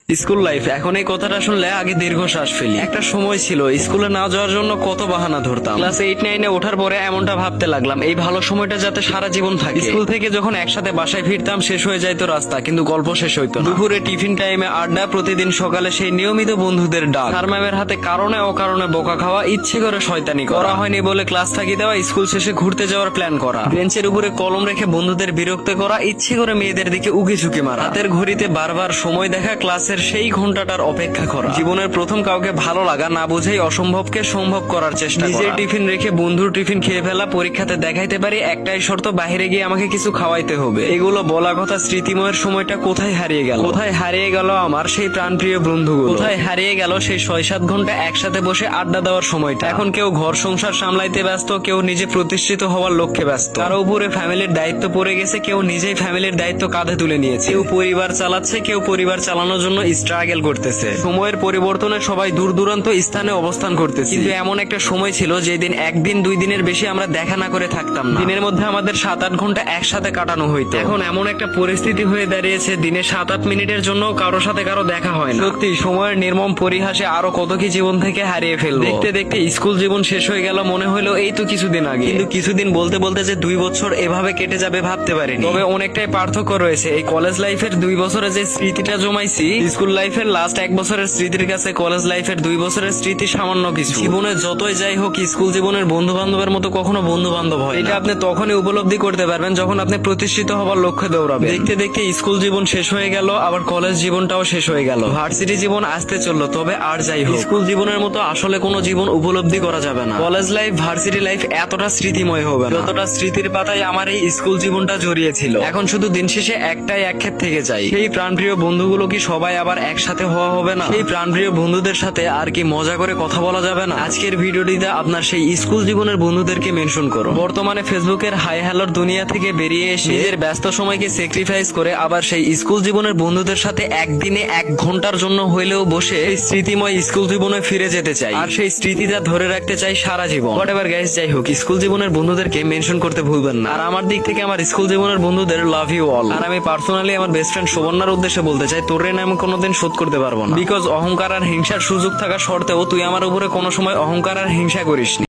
School life, এখন এই কথাটা শুনলে আগে দীর্ঘশ্বাস ফেলি। একটা সময় ছিল স্কুলে না যাওয়ার জন্য কত বাহানা ধরতাম। ক্লাস 8-9 ওঠার পরে এমনটা ভাবতে লাগলাম, এই ভালো সময়টা যাতে সারা জীবন থাকে। স্কুল থেকে যখন একসাথে বাসায় ফিরতাম, শেষ হয়ে যাইতো রাস্তা, কিন্তু গল্প শেষ হইতো না। দুপুরে টিফিন টাইমে আড্ডা, প্রতিদিন সকালে সেই নিয়মিত বন্ধুদের ডাক, স্যার ম্যামের হাতে কারণে অকারণে বোকা খাওয়া, ইচ্ছে করে শয়তানি করা হয়নি বলে ক্লাস থাকি দেওয়া, স্কুল শেষে ঘুরতে যাওয়ার প্ল্যান করা, বেঞ্চের উপরে কলম রেখে বন্ধুদের বিরক্ত করা, ইচ্ছে করে মেয়েদের দিকে উকি ঝুঁকি মারা, হাতের ঘড়িতে বারবার সময় দেখা, ক্লাসের সেই ঘন্টাটার অপেক্ষা করা, জীবনের প্রথম কাউকে ভালো লাগা না বুঝেই অসম্ভবকে সম্ভব করার চেষ্টা করা, নিজের টিফিন রেখে বন্ধুর টিফিন খেয়ে ফেলা, পরীক্ষাতে দেখাইতে পারি একটাই শর্ত, বাইরে গিয়ে আমাকে কিছু খাওয়াইতে হবে। এগুলো বলা কথা, স্মৃতিময়ের সময়টা কোথায় হারিয়ে গেল? কোথায় হারিয়ে গেল আমার সেই প্রাণপ্রিয় বন্ধুগুলো? কোথায় হারিয়ে গেল সেই 6-7 ঘন্টা একসাথে বসে আড্ডা দেওয়ার সময়টা? এখন কেউ ঘর সংসার সামলাইতে ব্যস্ত, কেউ নিজে প্রতিষ্ঠিত হওয়ার লক্ষ্যে ব্যস্ত, কারো উপরে ফ্যামিলির দায়িত্ব পড়ে গেছে, কেউ নিজেই ফ্যামিলির দায়িত্ব কাঁধে তুলে নিয়েছে, কেউ পরিবার চালাচ্ছে, কেউ পরিবার চালানোর জন্য স্ট্রাগল করতেছে। সময়ের পরিবর্তনে সবাই দূর দূরান্ত স্থানে অবস্থান করতেছে, কিন্তু এমন একটা সময় ছিল যেদিন একদিন 2 দিনের বেশি আমরা দেখা না করে থাকতাম না। দিনের মধ্যে আমাদের 7-8 ঘন্টা একসাথে কাটানো হইতো। এখন এমন একটা পরিস্থিতি হয়ে দাঁড়িয়েছে, দিনে 7-8 মিনিটের জন্য কারোর সাথে কারো দেখা হয় না। সত্যি সময়ের নির্মম পরিহাসে আরো কত কি জীবন থেকে হারিয়ে ফেলবো। দেখতে দেখতে স্কুল জীবন শেষ হয়ে গেল, মনে হলো এই তো কিছুদিন আগে, কিন্তু কিছুদিন বলতে বলতে যে 2 বছর এভাবে কেটে যাবে ভাবতে পারিনি। তবে অনেকটাই পার্থক্য রয়েছে। এই কলেজ লাইফের 2 বছরে যে স্মৃতিটা জমাইছি, স্কুল লাইফের লাস্ট 1 বছরের স্মৃতির কাছে কলেজ লাইফের 2 বছরের স্মৃতি সামান্য কিছু। জীবনে যতই যাই হোক, স্কুল জীবনের বন্ধু বান্ধবের মতো কখনো বন্ধু বান্ধব হয় না। এটা আপনি তখনই উপলব্ধি করতে পারবেন যখন আপনি প্রতিষ্ঠিত হওয়ার লক্ষ্যে দৌড়াবেন। দেখতে দেখতে স্কুল জীবন শেষ হয়ে গেল, আবার কলেজ জীবনটাও শেষ হয়ে গেল, ভার্সিটি জীবন আসতে চললো। তবে আর যাই হোক, স্কুল জীবনের মতো আসলে কোনো জীবন উপলব্ধি করা যাবে না। কলেজ লাইফ, ভার্সিটি লাইফ এতটা স্মৃতিময় হবে না যতটা স্মৃতির পাতায় আমার এই স্কুল জীবনটা জড়িয়ে ছিল। এখন শুধু দিন শেষে একটাই আক্ষেপ থেকে যায়, সেই প্রাণপ্রিয় বন্ধুগুলো কি সবাই আবার একসাথে হওয়া হবে না? সেই প্রাণপ্রিয় বন্ধুদের সাথে আর কি মজা করে কথা বলা যাবে না? আজকের ভিডিওটিতে আপনার সেই স্কুল জীবনের বন্ধুদেরকে মেনশন করো। বর্তমানে ফেসবুকের হাই হ্যালোর দুনিয়া থেকে বেরিয়ে এসে নিজের ব্যস্ত সময়কে স্যাক্রিফাইস করে আবার সেই স্কুল জীবনের বন্ধুদের সাথে একদিনে 1 ঘন্টার জন্য হইলেও বসে এই স্মৃতিময় স্কুল জীবনে ফিরে যেতে চাই, আর সেই স্মৃতিটা ধরে রাখতে চাই সারা জীবন। হোয়াটএভার গাইস, যাই হোক, স্কুল জীবনের বন্ধুদেরকে মেনশন করতে ভুলবেন না। আর আমার দিক থেকে আমার স্কুল জীবনের বন্ধুদের লাভ ইউ অল। আর আমি পার্সোনালি আমার বেস্ট ফ্রেন্ড সুবর্ণার উদ্দেশ্যে বলতে চাই, তোর ঋণ আমি কোনোদিন শোধ করতে পারবো না। বিকজ অহংকার আর হিংসার সুযোগ থাকা সত্ত্বেও তুই আমার উপরে কোনো সময় অহংকার আর হিংসা করিসনি।